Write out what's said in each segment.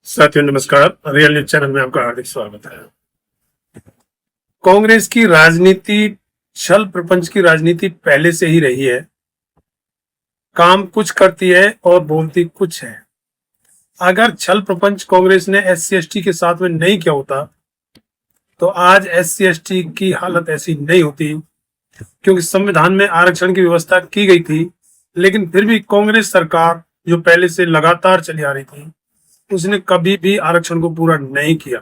साथियों नमस्कार। Real news channel में आपका हार्दिक स्वागत है। कांग्रेस की राजनीति छल प्रपंच की राजनीति पहले से ही रही है। काम कुछ करती है और बोलती कुछ है। अगर छल प्रपंच कांग्रेस ने SC ST के साथ में नहीं किया होता तो आज SC ST की हालत ऐसी नहीं होती, क्योंकि संविधान में आरक्षण की व्यवस्था की गई थी। लेकिन फिर भी कांग्रेस सरकार जो पहले से लगातार चली आ रही थी, उसने कभी भी आरक्षण को पूरा नहीं किया।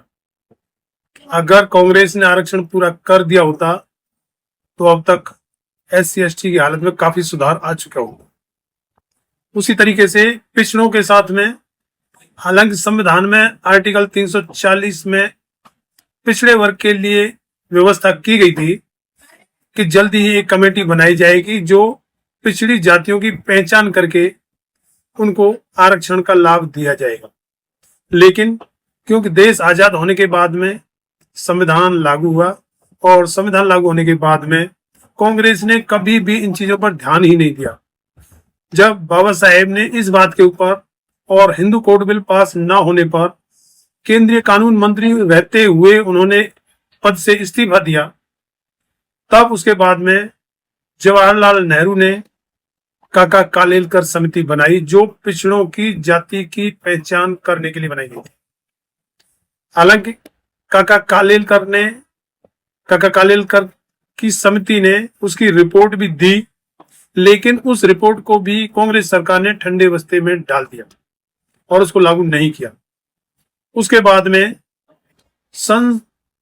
अगर कांग्रेस ने आरक्षण पूरा कर दिया होता तो अब तक SC ST की हालत में काफी सुधार आ चुका होता। उसी तरीके से पिछड़ों के साथ में, हालांकि संविधान में आर्टिकल 340 में पिछड़े वर्ग के लिए व्यवस्था की गई थी कि जल्दी ही एक कमेटी बनाई जाएगी जो पिछड़ी जातियों की पहचान करके उनको आरक्षण का लाभ दिया जाएगा। लेकिन क्योंकि देश आजाद होने के बाद में संविधान लागू हुआ और संविधान लागू होने के बाद में कांग्रेस ने कभी भी इन चीजों पर ध्यान ही नहीं दिया। जब बाबा साहेब ने इस बात के ऊपर और हिंदू कोड बिल पास न होने पर केंद्रीय कानून मंत्री रहते हुए उन्होंने पद से इस्तीफा दिया, तब उसके बाद में जवाहरलाल नेहरू ने काका कालेलकर समिति बनाई, जो पिछड़ों की जाति की पहचान करने के लिए बनाई गई थी। हालांकि काका कालेलकर की समिति ने उसकी रिपोर्ट भी दी, लेकिन उस रिपोर्ट को भी कांग्रेस सरकार ने ठंडे बस्ते में डाल दिया और उसको लागू नहीं किया। उसके बाद में सन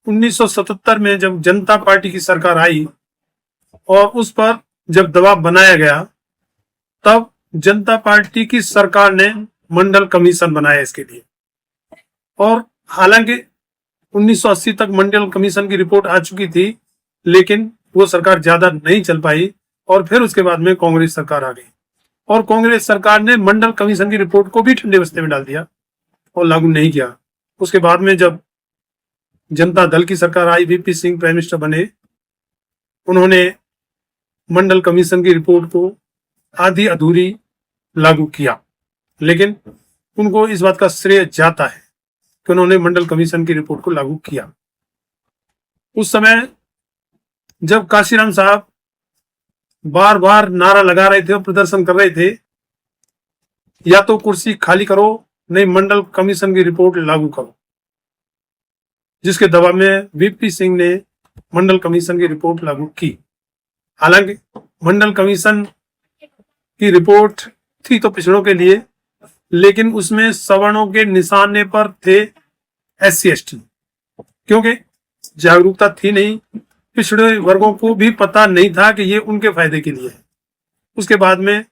1977 में जब जनता पार्टी की सरकार आई और उस पर जब दबाव बनाया गया, तब जनता पार्टी की सरकार ने मंडल कमीशन बनाया इसके लिए। और हालांकि 1980 तक मंडल कमीशन की रिपोर्ट आ चुकी थी, लेकिन वो सरकार ज्यादा नहीं चल पाई और फिर उसके बाद में कांग्रेस सरकार आ गई और कांग्रेस सरकार ने मंडल कमीशन की रिपोर्ट को भी ठंडे बस्ते में डाल दिया और लागू नहीं किया। उसके बाद में जब जनता दल की सरकार आई, VP सिंह प्राइम मिनिस्टर बने, उन्होंने मंडल कमीशन की रिपोर्ट को आधी अधूरी लागू किया, लेकिन उनको इस बात का श्रेय जाता है कि उन्होंने मंडल कमीशन की रिपोर्ट को लागू किया। उस समय जब काशीराम साहब बार बार नारा लगा रहे थे और प्रदर्शन कर रहे थे, या तो कुर्सी खाली करो, नहीं मंडल कमीशन की रिपोर्ट लागू करो, जिसके दबाव में VP सिंह ने मंडल कमीशन की रिपोर्ट लागू की। हालांकि मंडल कमीशन की रिपोर्ट थी तो पिछड़ों के लिए, लेकिन उसमें सवर्णों के निशाने पर थे SC ST, क्योंकि जागरूकता थी नहीं, पिछड़े वर्गों को भी पता नहीं था कि ये उनके फायदे के लिए है। उसके बाद में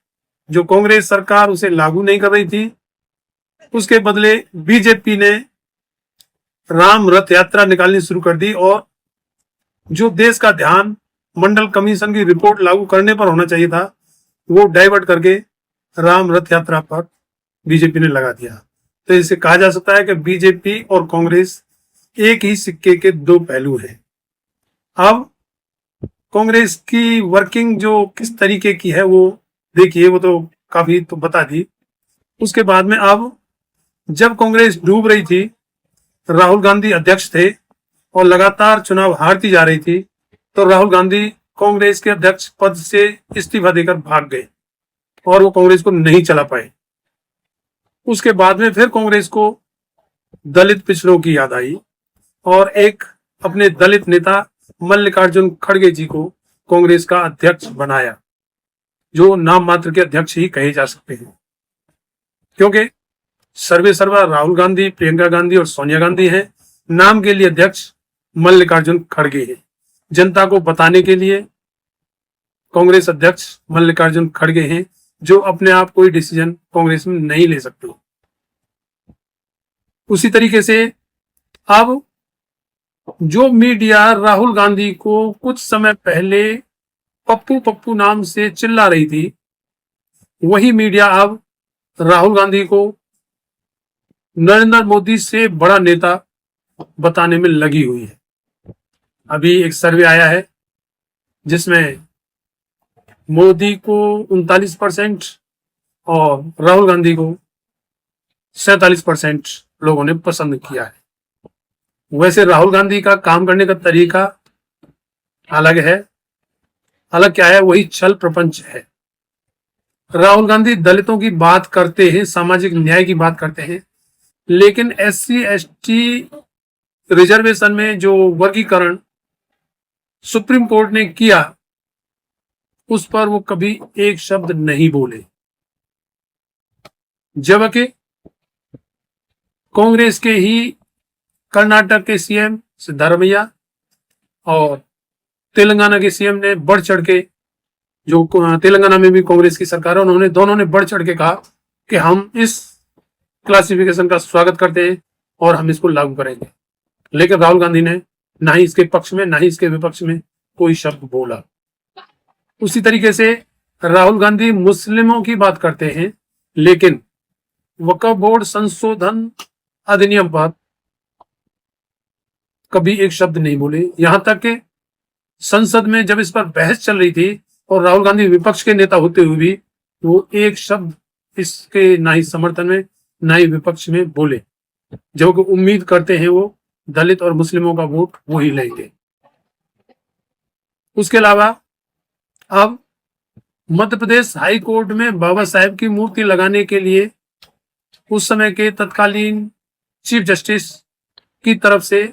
जो कांग्रेस सरकार उसे लागू नहीं कर रही थी, उसके बदले BJP ने राम रथ यात्रा निकालनी शुरू कर दी और जो देश का ध्यान मंडल कमीशन की रिपोर्ट लागू करने पर होना चाहिए था, वो डाइवर्ट करके राम रथ यात्रा पर BJP ने लगा दिया। तो इसे कहा जा सकता है कि BJP और कांग्रेस एक ही सिक्के के दो पहलू हैं। अब कांग्रेस की वर्किंग जो किस तरीके की है वो देखिए, वो तो काफी तो बता दी। उसके बाद में अब जब कांग्रेस डूब रही थी, राहुल गांधी अध्यक्ष थे और लगातार चुनाव हारती जा रही थी, तो राहुल गांधी कांग्रेस के अध्यक्ष पद से इस्तीफा देकर भाग गए और वो कांग्रेस को नहीं चला पाए। उसके बाद में फिर कांग्रेस को दलित पिछड़ों की याद आई और एक अपने दलित नेता मल्लिकार्जुन खड़गे जी को कांग्रेस का अध्यक्ष बनाया, जो नाम मात्र के अध्यक्ष ही कहे जा सकते हैं, क्योंकि सर्वे सर्वा राहुल गांधी, प्रियंका गांधी और सोनिया गांधी हैं, नाम के लिए अध्यक्ष मल्लिकार्जुन खड़गे हैं। जनता को बताने के लिए कांग्रेस अध्यक्ष मल्लिकार्जुन खड़गे हैं, जो अपने आप कोई डिसीजन कांग्रेस में नहीं ले सकते। उसी तरीके से अब जो मीडिया राहुल गांधी को कुछ समय पहले पप्पू पप्पू नाम से चिल्ला रही थी, वही मीडिया अब राहुल गांधी को नरेंद्र मोदी से बड़ा नेता बताने में लगी हुई है। अभी एक सर्वे आया है जिसमें मोदी को 39% और राहुल गांधी को 47% लोगों ने पसंद किया है। वैसे राहुल गांधी का काम करने का तरीका अलग है। अलग क्या है? वही छल प्रपंच है। राहुल गांधी दलितों की बात करते हैं, सामाजिक न्याय की बात करते हैं, लेकिन SC ST रिजर्वेशन में जो वर्गीकरण सुप्रीम कोर्ट ने किया उस पर वो कभी एक शब्द नहीं बोले। जबकि कांग्रेस के ही कर्नाटक के CM सिद्धारमैया और तेलंगाना के CM ने बढ़ चढ़ के, जो तेलंगाना में भी कांग्रेस की सरकार है, उन्होंने दोनों ने बढ़ चढ़ के कहा कि हम इस क्लासिफिकेशन का स्वागत करते हैं और हम इसको लागू करेंगे। लेकिन राहुल गांधी ने ना ही इसके पक्ष में ना ही इसके विपक्ष में कोई शब्द बोला। उसी तरीके से राहुल गांधी मुस्लिमों की बात करते हैं, लेकिन वक्फ बोर्ड संशोधन अधिनियम पर कभी एक शब्द नहीं बोले। यहां तक कि संसद में जब इस पर बहस चल रही थी और राहुल गांधी विपक्ष के नेता होते हुए भी वो एक शब्द इसके ना ही समर्थन में ना ही विपक्ष में बोले, जो कि उम्मीद करते हैं वो दलित और मुस्लिमों का वोट वो ही लेंगे। उसके अलावा अब मध्य प्रदेश हाई कोर्ट में बाबा साहेब की मूर्ति लगाने के लिए उस समय के तत्कालीन चीफ जस्टिस की तरफ से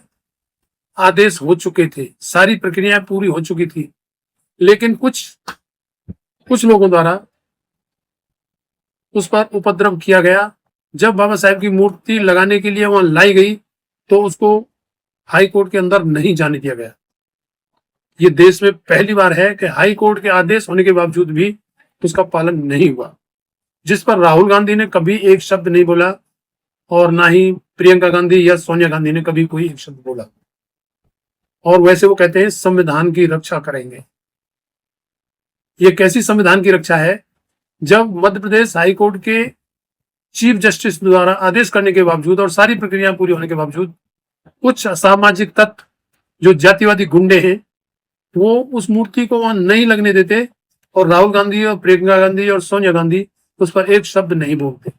आदेश हो चुके थे, सारी प्रक्रिया पूरी हो चुकी थी, लेकिन कुछ लोगों द्वारा उस पर उपद्रव किया गया। जब बाबा साहेब की मूर्ति लगाने के लिए वहां लाई गई तो उसको हाई कोर्ट के अंदर नहीं जाने दिया गया। ये देश में पहली बार है कि हाई कोर्ट के आदेश होने के बावजूद भी उसका पालन नहीं हुआ, जिस पर राहुल गांधी ने कभी एक शब्द नहीं बोला और ना ही प्रियंका गांधी या सोनिया गांधी ने कभी कोई एक शब्द बोला। और वैसे वो कहते हैं संविधान की रक्षा करेंगे। ये कैसी संविधान की रक्षा है जब मध्य प्रदेश हाई कोर्ट के चीफ जस्टिस द्वारा आदेश करने के बावजूद और सारी प्रक्रिया पूरी होने के बावजूद कुछ असामाजिक तत्व जो जातिवादी गुंडे हैं वो उस मूर्ति को वहां नहीं लगने देते और राहुल गांधी और प्रियंका गांधी और सोनिया गांधी उस पर एक शब्द नहीं बोलते।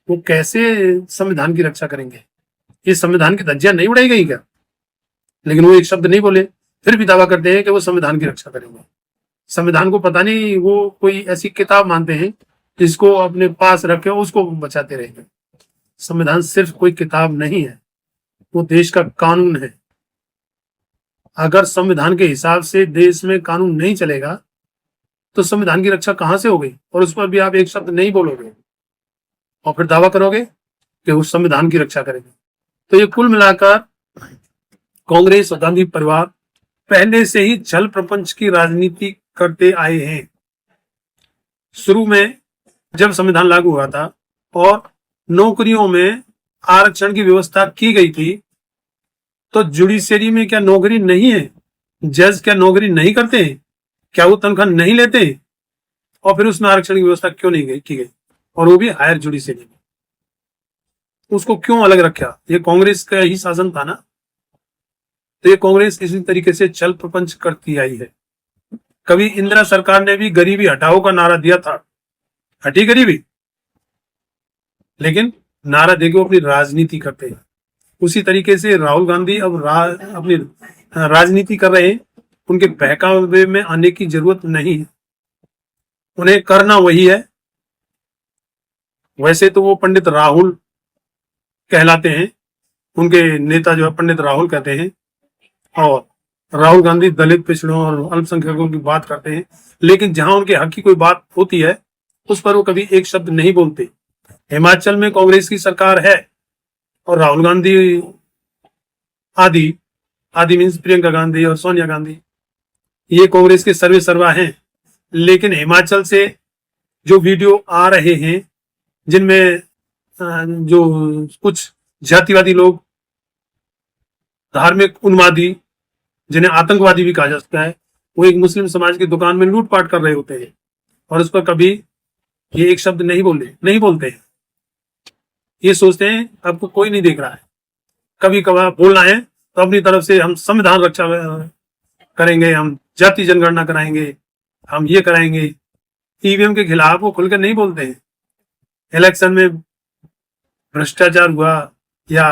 वो कैसे संविधान की रक्षा करेंगे? ये संविधान की धज्जियां नहीं उड़ाई गई क्या? लेकिन वो एक शब्द नहीं बोले, फिर भी दावा करते हैं कि वो संविधान की रक्षा करेंगे। संविधान को पता नहीं वो कोई ऐसी किताब मानते हैं जिसको अपने पास रखे उसको बचाते रहेंगे। संविधान सिर्फ कोई किताब नहीं है, वो देश का कानून है। अगर संविधान के हिसाब से देश में कानून नहीं चलेगा तो संविधान की रक्षा कहां से होगी? और उस पर भी आप एक शब्द नहीं बोलोगे और फिर दावा करोगे कि उस संविधान की रक्षा करेंगे। तो ये कुल मिलाकर कांग्रेस और गांधी परिवार पहले से ही छल प्रपंच की राजनीति करते आए हैं। शुरू में जब संविधान लागू हुआ था और नौकरियों में आरक्षण की व्यवस्था की गई थी तो जुडिशरी में क्या नौकरी नहीं है? जज क्या नौकरी नहीं करते हैं? क्या वो तनख्वाह नहीं लेते? और फिर उसमें आरक्षण की व्यवस्था क्यों नहीं की गई? और वो भी हायर जुडिशरी में। उसको क्यों अलग रखा? ये कांग्रेस का ही शासन था ना। तो ये कांग्रेस इसी तरीके से छल प्रपंच करती आई है। कभी इंदिरा सरकार ने भी गरीबी हटाओ का नारा दिया था, हटी गरीबी, लेकिन नारा देके वो अपनी राजनीति करते हैं। उसी तरीके से राहुल गांधी अब अपनी राजनीति कर रहे हैं। उनके बहकावे में आने की जरूरत नहीं है, उन्हें करना वही है। वैसे तो वो पंडित राहुल कहलाते हैं, उनके नेता जो है पंडित राहुल कहते हैं, और राहुल गांधी दलित पिछड़ों और अल्पसंख्यकों की बात करते हैं, लेकिन जहां उनके हक की कोई बात होती है उस पर वो कभी एक शब्द नहीं बोलते। हिमाचल में कांग्रेस की सरकार है और राहुल गांधी आदि मीन्स प्रियंका गांधी और सोनिया गांधी ये कांग्रेस के सर्वे सर्वा हैं। लेकिन हिमाचल से जो वीडियो आ रहे हैं जिनमें जो कुछ जातिवादी लोग, धार्मिक उन्मादी जिन्हें आतंकवादी भी कहा जा सकता है, वो एक मुस्लिम समाज की दुकान में लूटपाट कर रहे होते हैं और उस पर कभी ये एक शब्द नहीं बोलते हैं। ये सोचते हैं आपको कोई नहीं देख रहा है। कभी कभार बोलना है तो अपनी तरफ से हम संविधान रक्षा करेंगे, हम जाति जनगणना कराएंगे, हम ये कराएंगे। ईवीएम के खिलाफ वो खुलकर नहीं बोलते हैं। इलेक्शन में भ्रष्टाचार हुआ, या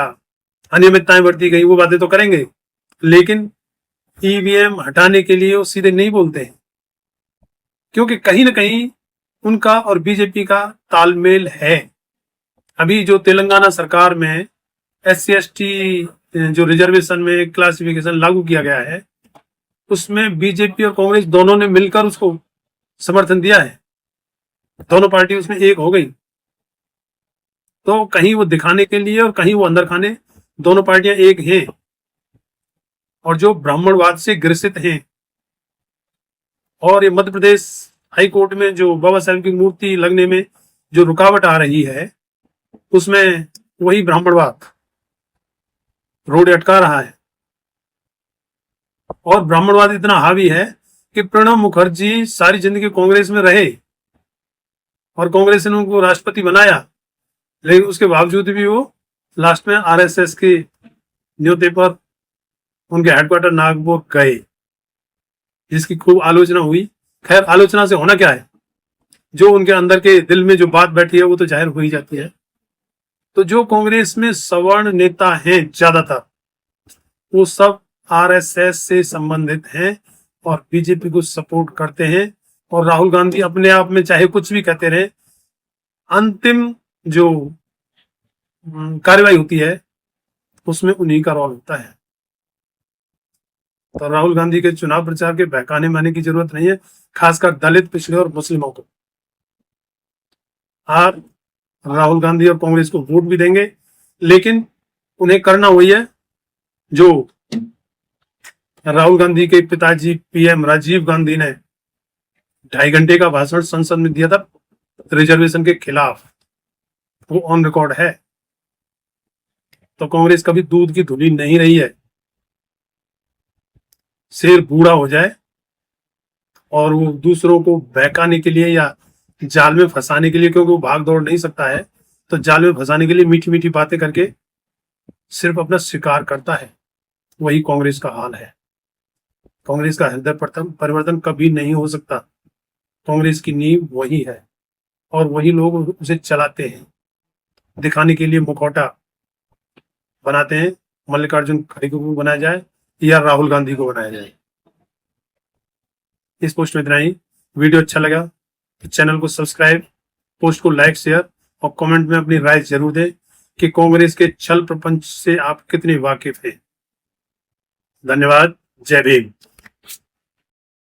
अनियमितताएं बरती गई, वो बातें तो करेंगे, लेकिन ईवीएम हटाने के लिए वो सीधे नहीं बोलते हैं, क्योंकि कहीं ना कहीं उनका और बीजेपी का तालमेल है। अभी जो तेलंगाना सरकार में SC/ST जो रिजर्वेशन में क्लासिफिकेशन लागू किया गया है, उसमें बीजेपी और कांग्रेस दोनों ने मिलकर उसको समर्थन दिया है, दोनों पार्टी उसमें एक हो गई। तो कहीं वो दिखाने के लिए और कहीं वो अंदर खाने, दोनों पार्टियां एक हैं। और जो ब्राह्मणवाद से ग्रसित हैं, और ये मध्य प्रदेश हाई कोर्ट में जो बाबा साहेब की मूर्ति लगने में जो रुकावट आ रही है, उसमें वही ब्राह्मणवाद रोड अटका रहा है। और ब्राह्मणवाद इतना हावी है कि प्रणब मुखर्जी सारी जिंदगी कांग्रेस में रहे और कांग्रेस ने उनको राष्ट्रपति बनाया, लेकिन उसके बावजूद भी वो लास्ट में RSS के न्योते पर उनके हेडक्वार्टर नागपुर गए, जिसकी खूब आलोचना हुई। खैर, आलोचना से होना क्या है, जो उनके अंदर के दिल में जो बात बैठी है वो तो जाहिर हो ही जाती है। तो जो कांग्रेस में सवर्ण नेता हैं ज्यादातर, वो सब RSS से संबंधित हैं और बीजेपी को सपोर्ट करते हैं। और राहुल गांधी अपने आप में चाहे कुछ भी कहते रहे, अंतिम जो कार्रवाई होती है उसमें उन्हीं का रोल होता है। तो राहुल गांधी के चुनाव प्रचार के बहकाने माने की जरूरत नहीं है, खासकर दलित, पिछड़े और मुस्लिमों को। आप राहुल गांधी और कांग्रेस को वोट भी देंगे, लेकिन उन्हें करना वही है जो राहुल गांधी के पिताजी PM राजीव गांधी ने 2.5 घंटे का भाषण संसद में दिया था रिजर्वेशन के खिलाफ, वो ऑन रिकॉर्ड है। तो कांग्रेस कभी दूध की धुली नहीं रही है। शेर बूढ़ा हो जाए और वो दूसरों को बहकाने के लिए या जाल में फंसाने के लिए, क्योंकि वो भाग दौड़ नहीं सकता है, तो जाल में फंसाने के लिए मीठी मीठी बातें करके सिर्फ अपना शिकार करता है। वही कांग्रेस का हाल है। कांग्रेस का हृदय परिवर्तन कभी नहीं हो सकता। कांग्रेस की नींव वही है और वही लोग उसे चलाते हैं, दिखाने के लिए मुखौटा बनाते हैं। मल्लिकार्जुन खड़गे को बनाया जाए या राहुल गांधी को बनाया जाए। इस पोस्ट में इतना ही। वीडियो अच्छा लगा तो चैनल को सब्सक्राइब, पोस्ट को लाइक, शेयर और कमेंट में अपनी राय जरूर दें कि कांग्रेस के छल प्रपंच से आप कितने वाकिफ हैं। धन्यवाद। जय भीम।